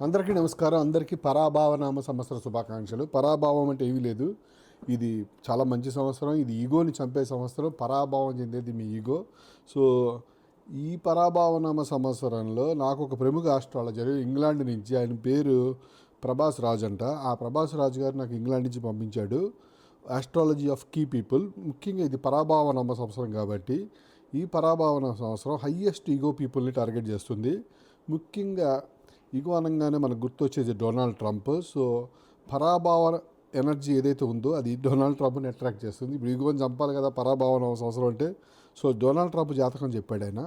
అందరికీ నమస్కారం. అందరికీ పరాభావనామ సంవత్సర శుభాకాంక్షలు. పరాభావం అంటే ఏమీ లేదు. ఇది చాలా మంచి సంవత్సరం. ఇది ఈగోని చంపే సంవత్సరం. పరాభావం చెందేది మీ ఈగో. సో ఈ పరాభావనామ సంవత్సరంలో నాకు ఒక ప్రముఖ ఆస్ట్రాలజర్ ఇంగ్లాండ్ నుంచి, ఆయన పేరు ప్రభాస్ రాజ్ అంట. ఆ ప్రభాస్ రాజ్ గారు నాకు ఇంగ్లాండ్ నుంచి పంపించాడు ఆస్ట్రాలజీ ఆఫ్ కీ పీపుల్. ముఖ్యంగా ఇది పరాభావనామ సంవత్సరం కాబట్టి ఈ పరాభావన సంవత్సరం హయ్యెస్ట్ ఈగో పీపుల్ని టార్గెట్ చేస్తుంది. ముఖ్యంగా ఈగో అనగానే మనకు గుర్తొచ్చేది డొనాల్డ్ ట్రంప్. సో పరాభావ ఎనర్జీ ఏదైతే ఉందో అది డొనాల్డ్ ట్రంప్ని అట్రాక్ట్ చేస్తుంది. ఇప్పుడు ఈగోని చంపాలి కదా పరాభావన సంవత్సరం అంటే. సో డొనాల్డ్ ట్రంప్ జాతకం చెప్పాడు ఆయన.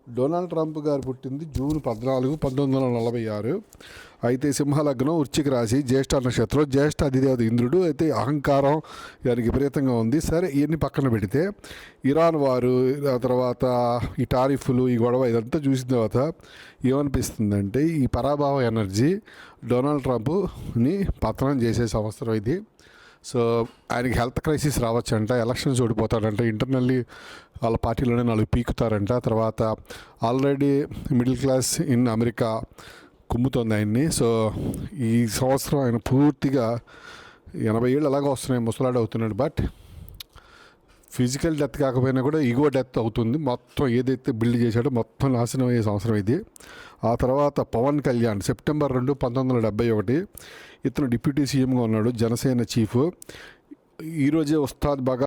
డొనాల్డ్ ట్రంప్ గారు పుట్టింది జూన్ 14, 1946. అయితే సింహలగ్నం, వృశ్చిక రాశి, జ్యేష్ఠ నక్షత్రం. జ్యేష్ఠ అధిదేవత ఇంద్రుడు. అయితే అహంకారం గారికి విపరీతంగా ఉంది. సరే ఇవన్నీ పక్కన పెడితే ఇరాన్ వారు, ఆ తర్వాత ఈ టారిఫ్లు, ఈ గొడవ ఇదంతా చూసిన తర్వాత ఏమనిపిస్తుందంటే ఈ పరాభావ ఎనర్జీ డొనాల్డ్ ట్రంప్ని పతనం చేసే సంవత్సరం ఇది. సో ఆయనకి హెల్త్ క్రైసిస్ రావచ్చంట, ఎలక్షన్స్ ఓడిపోతాడంట, ఇంటర్నల్లీ వాళ్ళ పార్టీలోనే 4 పీకుతారంట. తర్వాత already middle class in America కుమ్ముతోంది ఆయన్ని. సో ఈ సంవత్సరం ఆయన పూర్తిగా 80 ఏళ్ళు అలాగే వస్తున్నాయి, ముసలాడు అవుతున్నాడు. బట్ ఫిజికల్ డెత్ కాకపోయినా కూడా ఈగో డెత్ అవుతుంది. మొత్తం ఏదైతే బిల్డ్ చేశాడో మొత్తం నాశనం అయ్యే సంవత్సరం ఇది. ఆ తర్వాత పవన్ కళ్యాణ్ సెప్టెంబర్ 2, 1971 ఇతను డిప్యూటీ సీఎంగా ఉన్నాడు, జనసేన చీఫ్. ఈరోజే ఉస్తాద్ భగత్